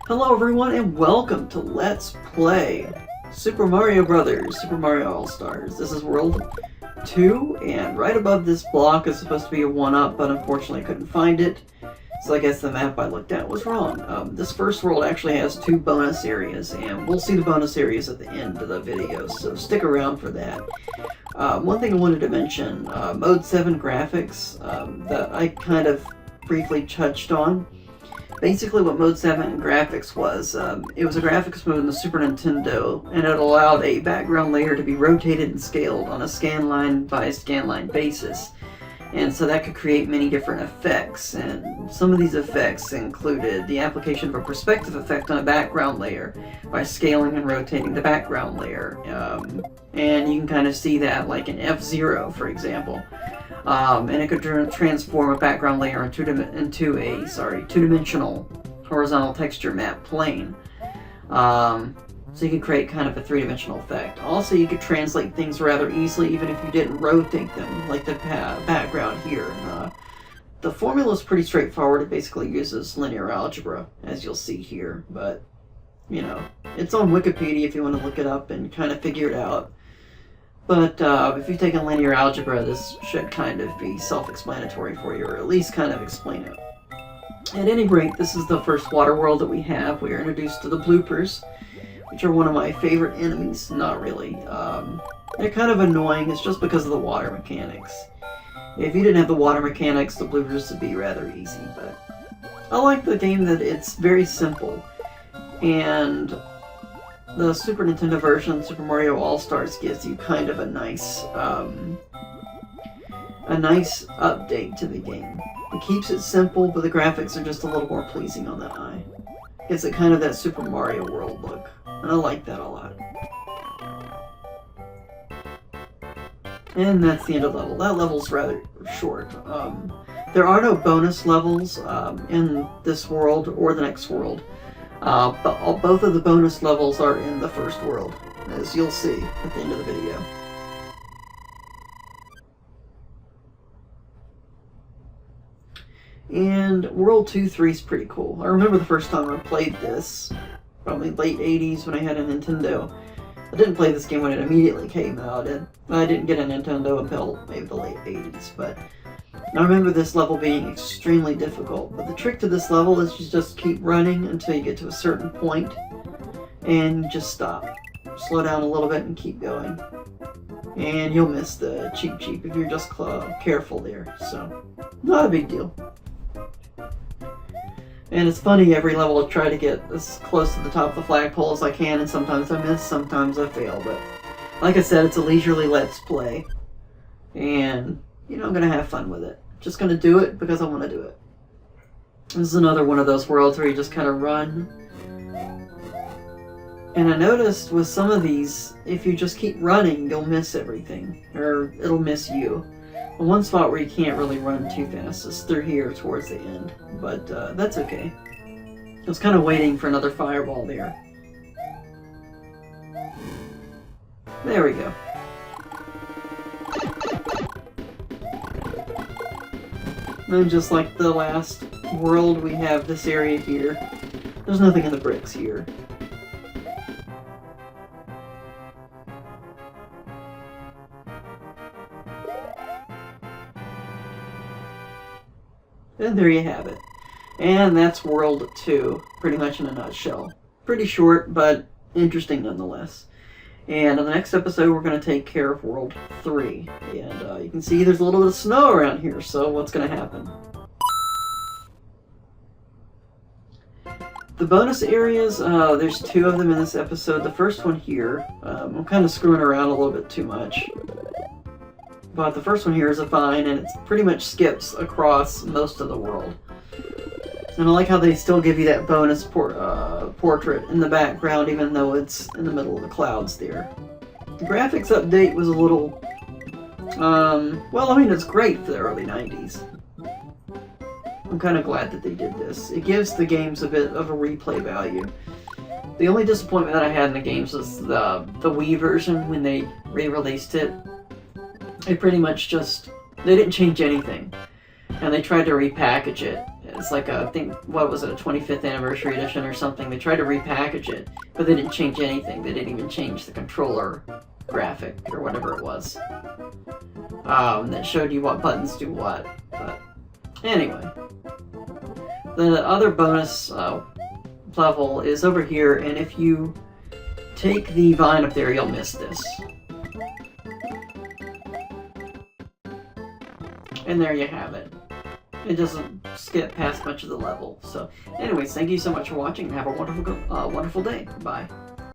Hello everyone and welcome to Let's Play Super Mario Brothers, Super Mario All-Stars. This is World 2, and right above this block is supposed to be a 1-up, but unfortunately I couldn't find it. So I guess the map I looked at was wrong. This first world actually has 2 bonus areas, and we'll see the bonus areas at the end of the video, so stick around for that. One thing I wanted to mention, Mode 7 graphics that I kind of briefly touched on. Basically what Mode 7 graphics was, it was a graphics mode in the Super Nintendo, and it allowed a background layer to be rotated and scaled on a scanline by scanline basis. And so that could create many different effects, and some of these effects included the application of a perspective effect on a background layer by scaling and rotating the background layer. And you can kind of see that like in F-Zero, for example. And it could transform a background layer into a two-dimensional horizontal texture map plane. So you could create kind of a 3-dimensional effect. Also, you could translate things rather easily even if you didn't rotate them, like the background here. The formula is pretty straightforward. It basically uses linear algebra, as you'll see here. But, you know, it's on Wikipedia if you want to look it up and kind of figure it out. But if you've taken linear algebra, this should kind of be self-explanatory for you, or at least kind of explain it. At any rate, this is the first water world that we have. We are introduced to the bloopers, which are one of my favorite enemies. Not really. They're kind of annoying. It's just because of the water mechanics. If you didn't have the water mechanics, the bloopers would be rather easy. But I like the game that it's very simple. And the Super Nintendo version, Super Mario All-Stars, gives you kind of a nice update to the game. It keeps it simple, but the graphics are just a little more pleasing on the eye. Gives it kind of that Super Mario World look, and I like that a lot. And that's the end of the level. That level's rather short. There are no bonus levels in this world or the next world. But both of the bonus levels are in the first world, as you'll see at the end of the video. And World 2-3 is pretty cool. I remember the first time I played this, probably late 80s when I had a Nintendo. I didn't play this game when it immediately came out, and I didn't get a Nintendo until maybe the late 80s, but I remember this level being extremely difficult, but the trick to this level is you just keep running until you get to a certain point, and just stop. Slow down a little bit and keep going. And you'll miss the Cheep Cheep if you're just careful there, so not a big deal. And it's funny, every level I try to get as close to the top of the flagpole as I can, and sometimes I miss, sometimes I fail, but like I said, it's a leisurely Let's Play, and you know, I'm gonna have fun with it. Just gonna do it because I want to do it. This is another one of those worlds where you just kind of run. And I noticed with some of these, if you just keep running, you'll miss everything. Or it'll miss you. The one spot where you can't really run too fast is through here towards the end. But that's okay. I was kind of waiting for another fireball there. There we go. And just like the last world, we have this area here. There's nothing in the bricks here. And there you have it. And that's World 2, pretty much in a nutshell. Pretty short, but interesting nonetheless. And in the next episode, we're going to take care of World 3. And you can see there's a little bit of snow around here, so what's going to happen? The bonus areas, there's 2 of them in this episode. The first one here, I'm kind of screwing around a little bit too much. But the first one here is a fine, and it pretty much skips across most of the world. And I like how they still give you that bonus portrait in the background, even though it's in the middle of the clouds there. The graphics update was a little, well, I mean, it's great for the early 90s. I'm kind of glad that they did this. It gives the games a bit of a replay value. The only disappointment that I had in the games was the Wii version when they re-released it. They pretty much just, they didn't change anything. And they tried to repackage it It's like I think, what was it, a 25th anniversary edition or something. They tried to repackage it, but they didn't change anything. They didn't even change the controller graphic or whatever it was. That showed you what buttons do what. But anyway, the other bonus level is over here, and if you take the vine up there, you'll miss this. And there you have it. It doesn't skip past much of the level. So anyways, thank you so much for watching. Have a wonderful day. Bye.